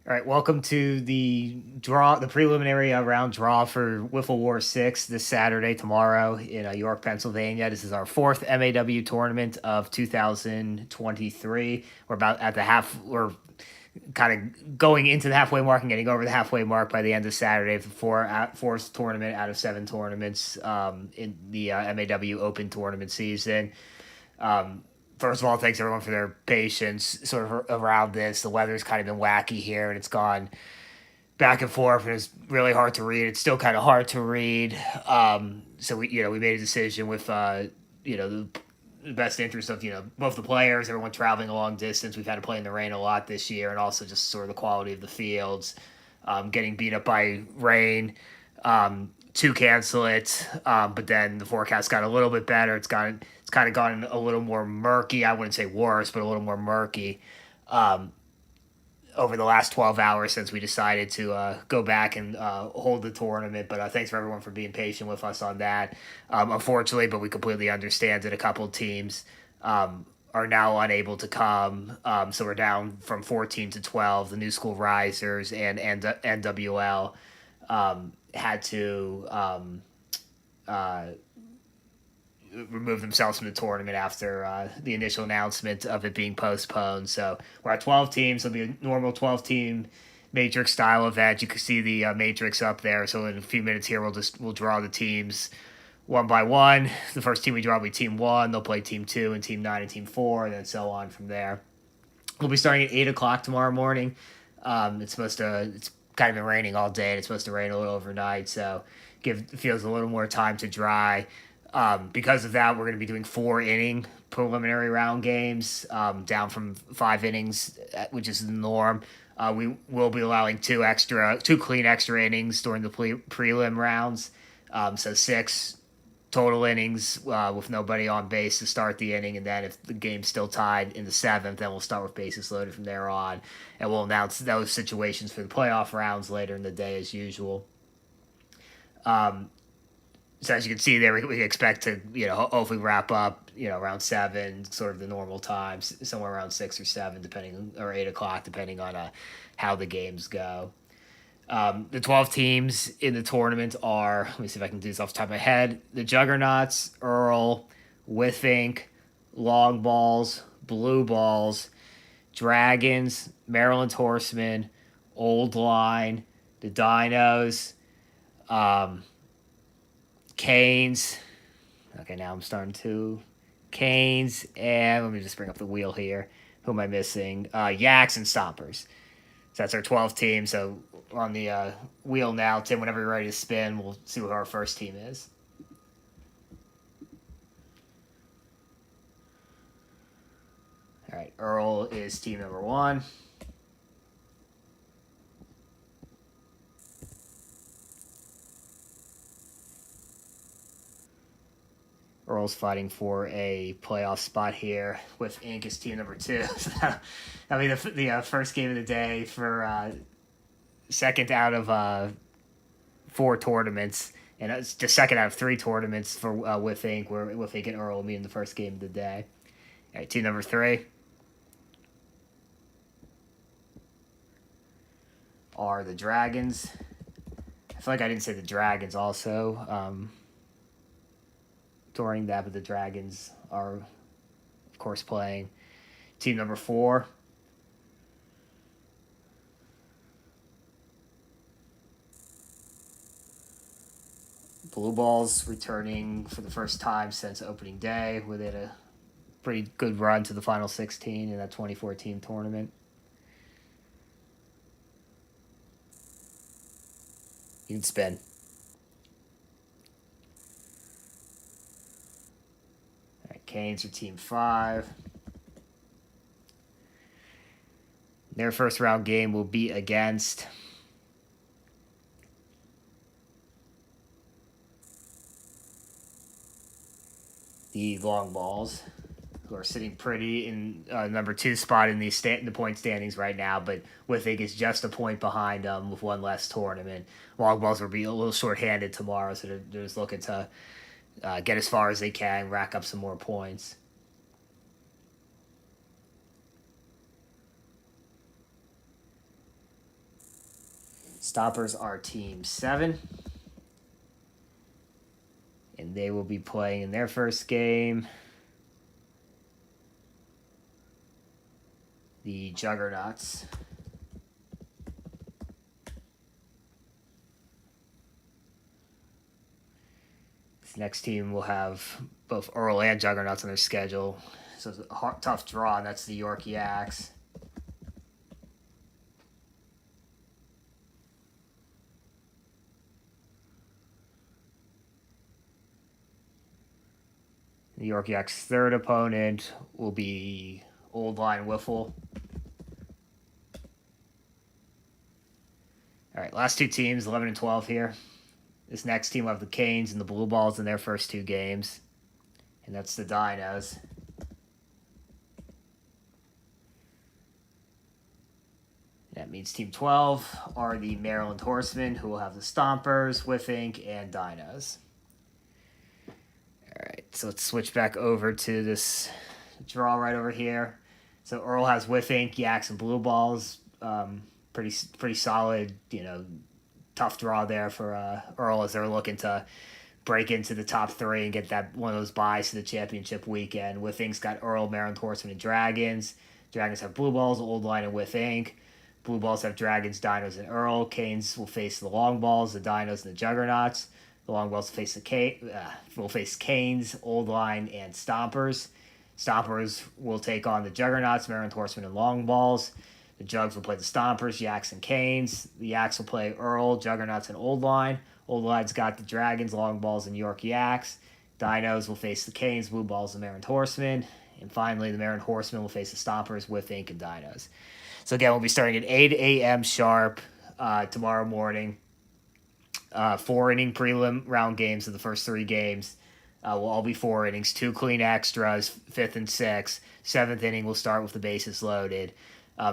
All right, welcome to the preliminary round draw for Wiffle War 6 this Saturday, tomorrow in York, Pennsylvania. This is our fourth MAW tournament of 2023. We're about at the half, we're kind of going into the halfway mark and getting over the halfway mark by the end of Saturday. The fourth tournament out of 7 tournaments in the MAW Open tournament season. Um, First of all, thanks everyone for their patience sort of around this. The weather's kind of been wacky here, and it's gone back and forth, and it's really hard to read. It's still kind of hard to read. So we made a decision with the best interest of both the players, everyone traveling a long distance. We've had to play in the rain a lot this year, and also just sort of the quality of the fields, getting beat up by rain. To cancel it, but then the forecast got a little bit better. It's kind of gotten a little more murky. I wouldn't say worse, but a little more murky over the last 12 hours since we decided to go back and hold the tournament. But thanks for everyone for being patient with us on that. Unfortunately, but we completely understand that a couple of teams are now unable to come. So we're down from 14 to 12. The New School Risers and NWL had to uh, remove themselves from the tournament after the initial announcement of it being postponed. So we're at 12 teams. It'll be a normal 12-team matrix style event. You can see the matrix up there. So in a few minutes here, we'll draw the teams one by one. The first team we draw will be Team 1. They'll play Team 2 and Team 9 and Team 4, and then so on from there. We'll be starting at 8 o'clock tomorrow morning. It's kind of been raining all day, and it's supposed to rain a little overnight, so feels a little more time to dry. Because of that, we're going to be doing 4 inning preliminary round games, down from 5 innings, which is the norm. We will be allowing two clean extra innings during the prelim rounds. So 6 total innings with nobody on base to start the inning, and then if the game's still tied in the 7th, then we'll start with bases loaded from there on, and we'll announce those situations for the playoff rounds later in the day as usual. Um, so as you can see there, we expect to hopefully wrap up around 7, sort of the normal times, somewhere around 6 or 7, or 8 o'clock, depending on how the games go. The 12 teams in the tournament are, let me see if I can do this off the top of my head, the Juggernauts, Earl, Withink, Long Balls, Blue Balls, Dragons, Maryland Horsemen, Old Line, the Dinos, um, Canes. Okay, now I'm starting to. Canes, and let me just bring up the wheel here. Who am I missing? Yaks and Stompers. So that's our 12 team. So on the wheel now, Tim, whenever you're ready to spin, we'll see what our first team is. All right, Earl is team number 1. Earl's fighting for a playoff spot here with Inc. as team number 2. So that'll be the first game of the day for second out of 4 tournaments, and it's the second out of 3 tournaments for with Inc. Where with Inc. and Earl will be in the first game of the day. All right, team number 3 are the Dragons. I feel like I didn't say the Dragons also during that, but the Dragons are, of course, playing. Team number 4. Blue Balls returning for the first time since opening day, where they had a pretty good run to the final 16 in that 2014 tournament. You can spin. All right, Canes are team 5. Their first round game will be against the Long Balls, who are sitting pretty in number 2 spot in the point standings right now, but Withig is just a point behind them with one less tournament. Long Balls will be a little short-handed tomorrow, so they're just looking to get as far as they can, rack up some more points. Stoppers are Team 7. And they will be playing in their first game the Juggernauts. This next team will have both Earl and Juggernauts on their schedule. So it's a tough draw, and that's the York Yaks. The York Yaks' third opponent will be Old Line Wiffle. All right, last two teams, 11 and 12 here. This next team will have the Canes and the Blue Balls in their first two games. And that's the Dinos. That means Team 12 are the Maryland Horsemen, who will have the Stompers, Whiffink, and Dinos. All right, so let's switch back over to this draw right over here. So Earl has Whiffink, Yaks, and Blue Balls. Pretty solid, tough draw there for Earl as they're looking to break into the top 3 and get that one of those buys to the championship weekend. Whiffink's got Earl, Maryland Horsemen, and Dragons. Dragons have Blue Balls, Old Line, and Whiffink. Blue Balls have Dragons, Dinos, and Earl. Canes will face the Long Balls, the Dinos, and the Juggernauts. The Long Balls will face Canes, Old Line, and Stompers. Stompers will take on the Juggernauts, Maryland Horsemen, and Long Balls. The Jugs will play the Stompers, Yaks, and Canes. The Yaks will play Earl, Juggernauts, and Old Line. Old Line's got the Dragons, Long Balls, and York Yaks. Dinos will face the Canes, Blue Balls, and Maryland Horsemen. And finally, the Maryland Horsemen will face the Stompers, Whiffink, and Dinos. So again, we'll be starting at 8 a.m. sharp tomorrow morning. 4-inning prelim round games of the first 3 games. Will all be 4 innings, 2 clean extras, 5th and 6th. 7th inning will start with the bases loaded.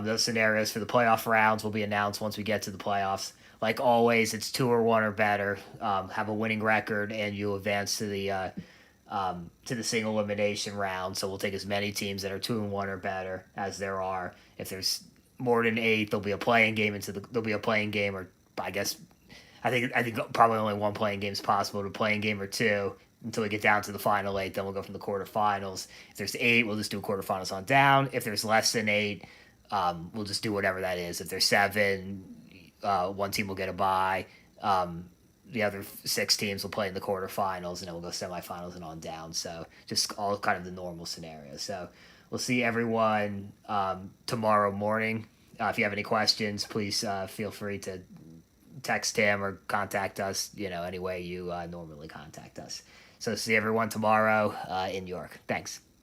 Those scenarios for the playoff rounds will be announced once we get to the playoffs. Like always, it's 2 or 1 or better. Have a winning record, and you advance to the single elimination round. So we'll take as many teams that are 2 and 1 or better as there are. If there's more than 8, there'll be a playing game or I think probably only 1 playing game is possible, to playing game or 2 until we get down to the final 8. Then we'll go from the quarterfinals. If there's 8, we'll just do quarterfinals on down. If there's less than 8, we'll just do whatever that is. If there's 7, 1 team will get a bye. The other 6 teams will play in the quarterfinals, and then we'll go semifinals and on down. So just all kind of the normal scenarios. So we'll see everyone tomorrow morning. If you have any questions, please feel free to text him or contact us, any way you normally contact us. So see everyone tomorrow in York. Thanks.